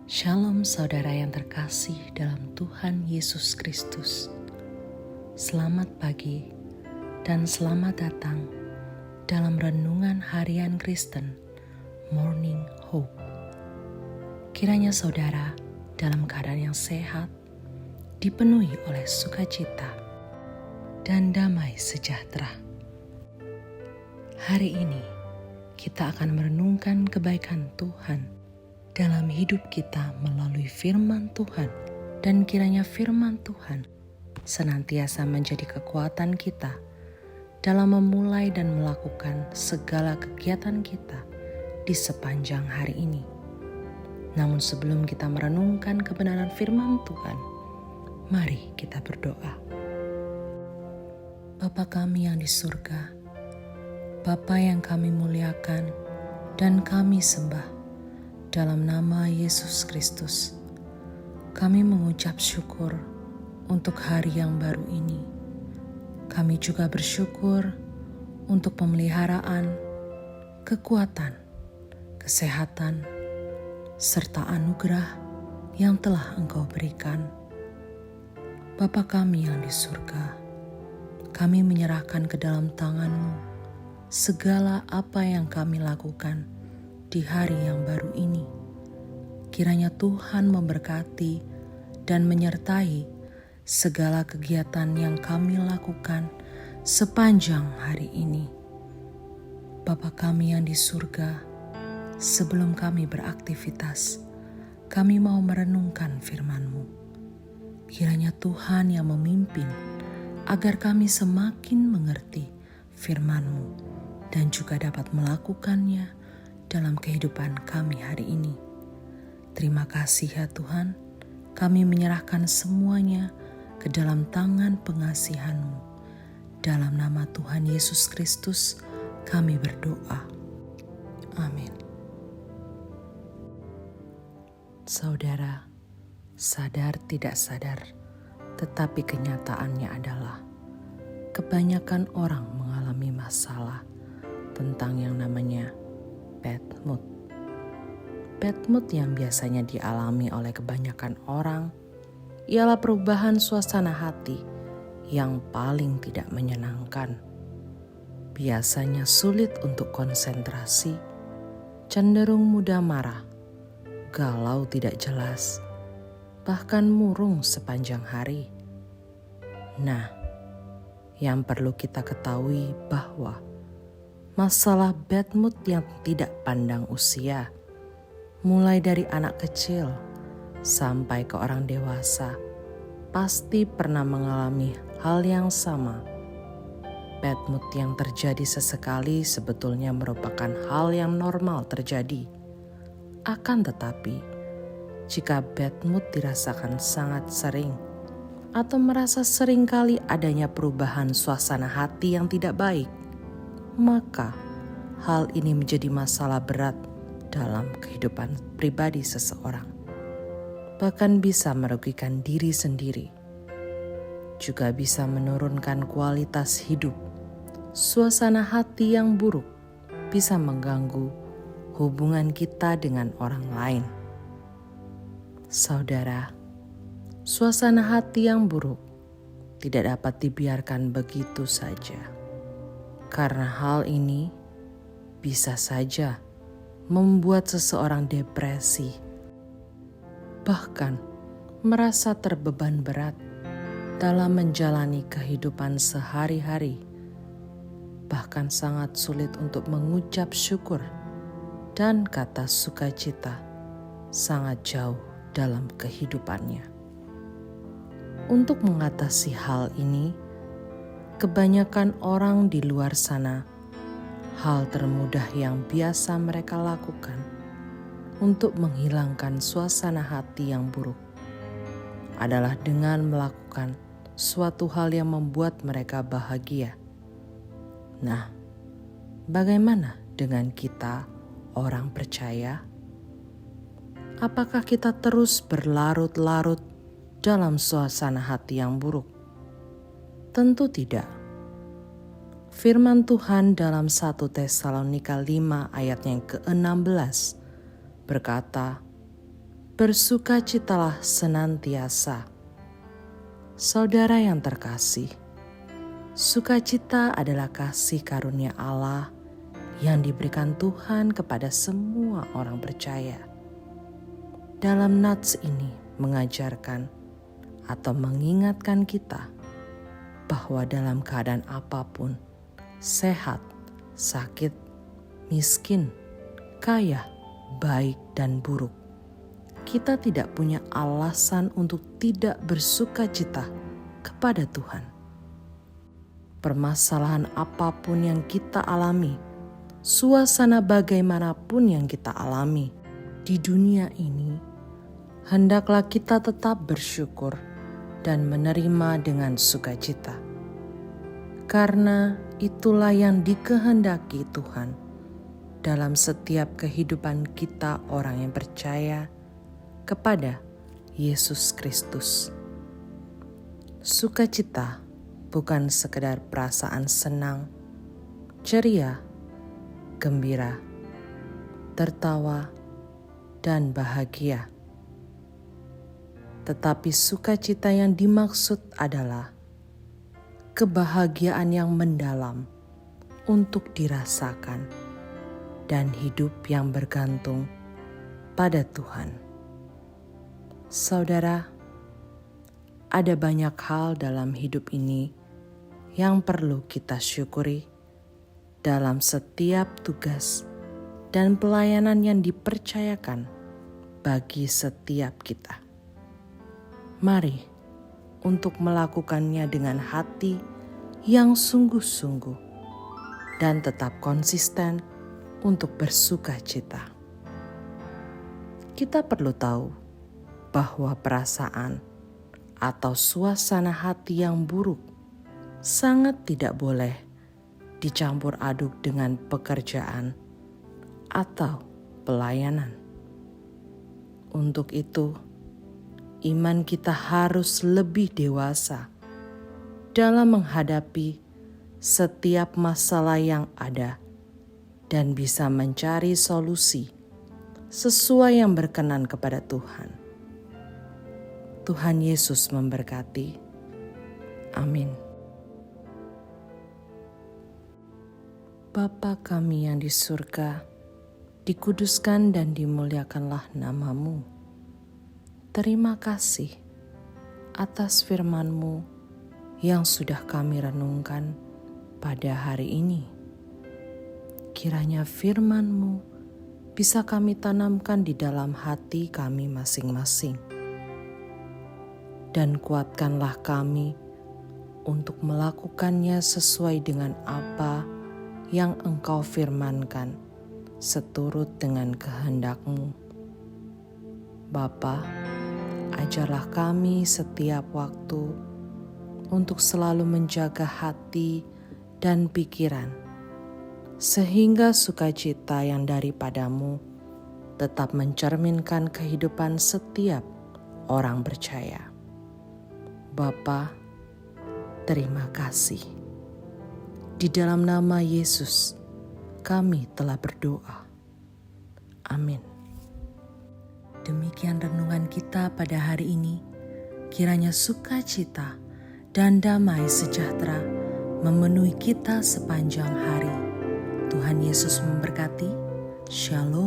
Shalom saudara yang terkasih dalam Tuhan Yesus Kristus. Selamat pagi dan selamat datang dalam Renungan Harian Kristen Morning Hope. Kiranya saudara dalam keadaan yang sehat, dipenuhi oleh sukacita dan damai sejahtera. Hari ini kita akan merenungkan kebaikan Tuhan dalam hidup kita melalui firman Tuhan, dan kiranya firman Tuhan senantiasa menjadi kekuatan kita dalam memulai dan melakukan segala kegiatan kita di sepanjang hari ini. Namun sebelum kita merenungkan kebenaran firman Tuhan, mari kita berdoa. Bapa kami yang di surga, Bapa yang kami muliakan dan kami sembah, dalam nama Yesus Kristus, kami mengucap syukur untuk hari yang baru ini. Kami juga bersyukur untuk pemeliharaan, kekuatan, kesehatan, serta anugerah yang telah Engkau berikan. Bapa kami yang di surga, kami menyerahkan ke dalam tangan-Mu segala apa yang kami lakukan di hari yang baru ini. Kiranya Tuhan memberkati dan menyertai segala kegiatan yang kami lakukan sepanjang hari ini. Bapa kami yang di surga, sebelum kami beraktivitas, kami mau merenungkan firman-Mu. Kiranya Tuhan yang memimpin agar kami semakin mengerti firman-Mu dan juga dapat melakukannya dalam kehidupan kami hari ini. Terima kasih ya Tuhan, kami menyerahkan semuanya ke dalam tangan pengasihan-Mu. Dalam nama Tuhan Yesus Kristus kami berdoa. Amin. Saudara, sadar tidak sadar, tetapi kenyataannya adalah kebanyakan orang mengalami masalah tentang yang namanya bad mood. Bad mood yang biasanya dialami oleh kebanyakan orang ialah perubahan suasana hati yang paling tidak menyenangkan. Biasanya sulit untuk konsentrasi, cenderung mudah marah, galau tidak jelas, bahkan murung sepanjang hari. Nah, yang perlu kita ketahui bahwa masalah bad mood yang tidak pandang usia, mulai dari anak kecil sampai ke orang dewasa, pasti pernah mengalami hal yang sama. Bad mood yang terjadi sesekali sebetulnya merupakan hal yang normal terjadi. Akan tetapi, jika bad mood dirasakan sangat sering atau merasa seringkali adanya perubahan suasana hati yang tidak baik, maka hal ini menjadi masalah berat dalam kehidupan pribadi seseorang. Bahkan bisa merugikan diri sendiri. Juga bisa menurunkan kualitas hidup. Suasana hati yang buruk bisa mengganggu hubungan kita dengan orang lain. Saudara, suasana hati yang buruk tidak dapat dibiarkan begitu saja. Karena hal ini bisa saja membuat seseorang depresi, bahkan merasa terbeban berat dalam menjalani kehidupan sehari-hari, bahkan sangat sulit untuk mengucap syukur dan kata sukacita sangat jauh dalam kehidupannya. Untuk mengatasi hal ini, kebanyakan orang di luar sana, hal termudah yang biasa mereka lakukan untuk menghilangkan suasana hati yang buruk adalah dengan melakukan suatu hal yang membuat mereka bahagia. Nah, bagaimana dengan kita, orang percaya? Apakah kita terus berlarut-larut dalam suasana hati yang buruk? Tentu tidak. Firman Tuhan dalam 1 Tesalonika 5 ayat yang ke-16 berkata, bersukacitalah senantiasa. Saudara yang terkasih, sukacita adalah kasih karunia Allah yang diberikan Tuhan kepada semua orang percaya. Dalam nats ini mengajarkan atau mengingatkan kita bahwa dalam keadaan apapun, sehat, sakit, miskin, kaya, baik dan buruk, kita tidak punya alasan untuk tidak bersukacita kepada Tuhan. Permasalahan apapun yang kita alami, suasana bagaimanapun yang kita alami di dunia ini, hendaklah kita tetap bersyukur dan menerima dengan sukacita. Karena itulah yang dikehendaki Tuhan dalam setiap kehidupan kita orang yang percaya kepada Yesus Kristus. Sukacita bukan sekedar perasaan senang, ceria, gembira, tertawa, dan bahagia. Tetapi sukacita yang dimaksud adalah kebahagiaan yang mendalam untuk dirasakan dan hidup yang bergantung pada Tuhan. Saudara, ada banyak hal dalam hidup ini yang perlu kita syukuri dalam setiap tugas dan pelayanan yang dipercayakan bagi setiap kita. Mari untuk melakukannya dengan hati yang sungguh-sungguh dan tetap konsisten untuk bersuka cita. Kita perlu tahu bahwa perasaan atau suasana hati yang buruk sangat tidak boleh dicampur aduk dengan pekerjaan atau pelayanan. Untuk itu, iman kita harus lebih dewasa dalam menghadapi setiap masalah yang ada dan bisa mencari solusi sesuai yang berkenan kepada Tuhan. Tuhan Yesus memberkati. Amin. Bapa kami yang di surga, dikuduskan dan dimuliakanlah nama-Mu. Terima kasih atas firman-Mu yang sudah kami renungkan pada hari ini. Kiranya firman-Mu bisa kami tanamkan di dalam hati kami masing-masing. Dan kuatkanlah kami untuk melakukannya sesuai dengan apa yang Engkau firmankan, seturut dengan kehendak-Mu. Bapa, ajarlah kami setiap waktu untuk selalu menjaga hati dan pikiran, sehingga sukacita yang daripada-Mu tetap mencerminkan kehidupan setiap orang percaya. Bapa, terima kasih. Di dalam nama Yesus, kami telah berdoa. Amin. Demikian renungan kita pada hari ini. Kiranya sukacita dan damai sejahtera memenuhi kita sepanjang hari. Tuhan Yesus memberkati. Shalom.